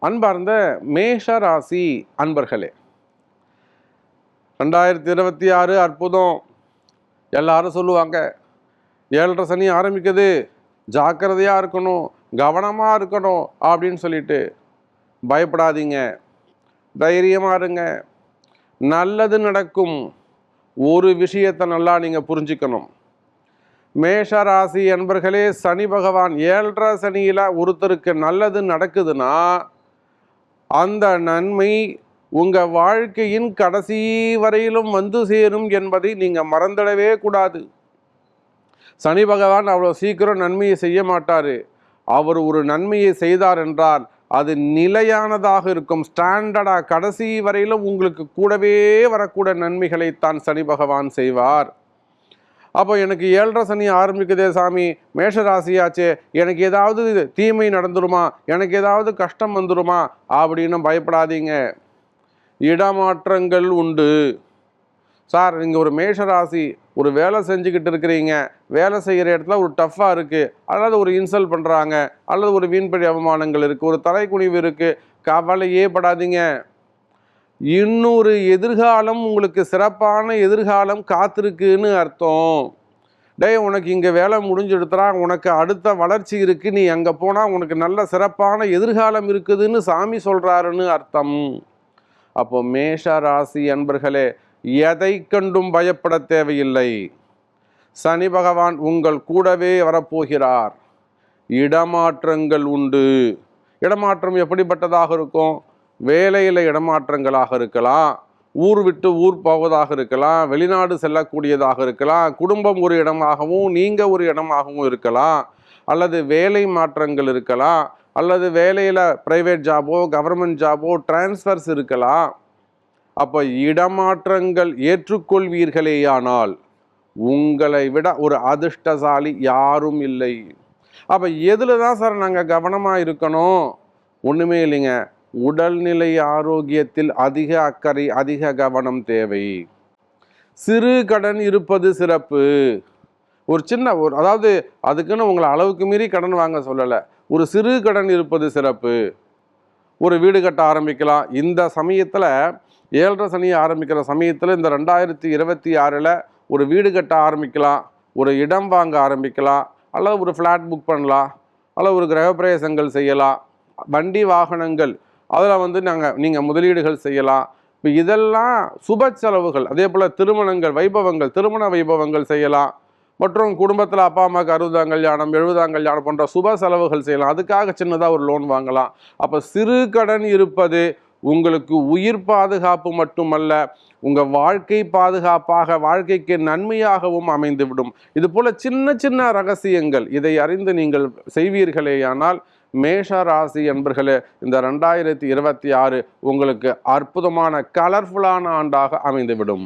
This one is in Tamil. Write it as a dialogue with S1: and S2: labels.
S1: அன்பார்ந்த மேஷ ராசி அன்பர்களே, 2026 அற்புதம். எல்லாரும் சொல்லுவாங்க, 7.5 சனி ஆரம்பிக்குது, ஜாக்கிரதையாக இருக்கணும், கவனமாக இருக்கணும் அப்படின்னு சொல்லிட்டு. பயப்படாதீங்க, தைரியமாக இருங்க, நல்லது நடக்கும். ஒரு விஷயத்தை நல்லா நீங்கள் புரிஞ்சுக்கணும். மேஷ ராசி அன்பர்களே, சனி பகவான் 7.5 சனியில் ஒருத்தருக்கு நல்லது நடக்குதுன்னா அந்த நன்மை உங்கள் வாழ்க்கையின் கடைசி வரையிலும் வந்து சேரும் என்பதை நீங்கள் மறந்துடவே கூடாது. சனி பகவான் அவ்வளோ சீக்கிரம் நன்மையை செய்ய மாட்டார். அவர் ஒரு நன்மையை செய்தார் என்றால் அது நிலையானதாக இருக்கும், ஸ்டாண்டர்டாக கடைசி வரையிலும் உங்களுக்கு கூடவே வரக்கூட நன்மைகளைத்தான் சனி பகவான் செய்வார். அப்போ எனக்கு 7.5 சனி ஆரம்பிக்குதே சாமி, மேஷராசியாச்சே, எனக்கு ஏதாவது தீமை நடந்துருமா, எனக்கு ஏதாவது கஷ்டம் வந்துருமா அப்படின்னு பயப்படாதீங்க. இடமாற்றங்கள் உண்டு. சார், நீங்கள் ஒரு மேஷராசி, ஒரு வேலை செஞ்சுக்கிட்டு இருக்கிறீங்க, வேலை செய்கிற இடத்துல ஒரு டஃப்பாக இருக்குது, அல்லது ஒரு இன்சல்ட் பண்ணுறாங்க, அல்லது ஒரு வீண்பழி அவமானங்கள் இருக்குது, ஒரு தலைக்குனிவு இருக்குது, கவலையே படாதீங்க. இன்னொரு எதிர்காலம், உங்களுக்கு சிறப்பான எதிர்காலம் காத்திருக்குன்னு அர்த்தம். உனக்கு இங்கே வேலை முடிஞ்செடுத்துறா, உனக்கு அடுத்த வளர்ச்சி இருக்குது, நீ அங்கே போனால் உனக்கு நல்ல சிறப்பான எதிர்காலம் இருக்குதுன்னு சாமி சொல்கிறாருன்னு அர்த்தம். அப்போ மேஷ ராசி அன்பர்களே, எதை கண்டும் பயப்பட தேவையில்லை. சனி பகவான் உங்கள் கூடவே வரப்போகிறார். இடமாற்றங்கள் உண்டு. இடமாற்றம் எப்படிப்பட்டதாக இருக்கும்? வேலையில் இடமாற்றங்களாக இருக்கலாம், ஊர் விட்டு ஊர் போவதாக இருக்கலாம், வெளிநாடு செல்லக்கூடியதாக இருக்கலாம், குடும்பம் ஒரு இடமாகவும் நீங்கள் ஒரு இடமாகவும் இருக்கலாம், அல்லது வேலை மாற்றங்கள் இருக்கலாம், அல்லது வேலையில் ப்ரைவேட் ஜாபோ கவர்மெண்ட் ஜாபோ டிரான்ஸ்ஃபர்ஸ் இருக்கலாம். அப்போ இடமாற்றங்கள் ஏற்றுக்கொள்வீர்களேயானால் உங்களை விட ஒரு அதிர்ஷ்டசாலி யாரும் இல்லை. அப்போ எதில் தான் சார் நாங்கள் கவனமாக இருக்கணும்? ஒன்றுமே இல்லைங்க. உடல்நிலை ஆரோக்கியத்தில் அதிக அக்கறை, அதிக கவனம் தேவை. சிறு கடன் இருப்பது சிறப்பு. ஒரு சின்ன அதாவது அதுக்குன்னு உங்களை அளவுக்கு மீறி கடன் வாங்க சொல்லலை. ஒரு சிறு கடன் இருப்பது சிறப்பு. ஒரு வீடு கட்ட ஆரம்பிக்கலாம். இந்த சமயத்தில் 7.5 சனி ஆரம்பிக்கிற சமயத்தில் இந்த 2026 ஒரு வீடு கட்ட ஆரம்பிக்கலாம், ஒரு இடம் வாங்க ஆரம்பிக்கலாம், அல்லது ஒரு ஃப்ளாட் புக் பண்ணலாம், அல்லது ஒரு கிரகப்பிரவேசங்கள் செய்யலாம், வண்டி வாகனங்கள் அதில் நீங்கள் முதலீடுகள் செய்யலாம். இப்போ இதெல்லாம் சுப செலவுகள். அதே போல் திருமணங்கள், வைபவங்கள், திருமண வைபவங்கள் செய்யலாம். மற்றும் குடும்பத்தில் அப்பா அம்மாவுக்கு 60ஆம் கல்யாணம், 70ஆம் கல்யாணம் போன்ற சுப செலவுகள் செய்யலாம். அதுக்காக சின்னதாக ஒரு லோன் வாங்கலாம். அப்போ சிறு கடன் இருப்பது உங்களுக்கு உயிர் பாதுகாப்பு மட்டுமல்ல, உங்கள் வாழ்க்கை பாதுகாப்பாக, வாழ்க்கைக்கு நன்மையாகவும் அமைந்துவிடும். இது போல் சின்ன சின்ன ரகசியங்கள், இதை அறிந்து நீங்கள் செய்வீர்களேயானால் மேஷ ராசி என்பர்களே, இந்த 2026 உங்களுக்கு அற்புதமான கலர்ஃபுல்லான ஆண்டாக அமைந்துவிடும்.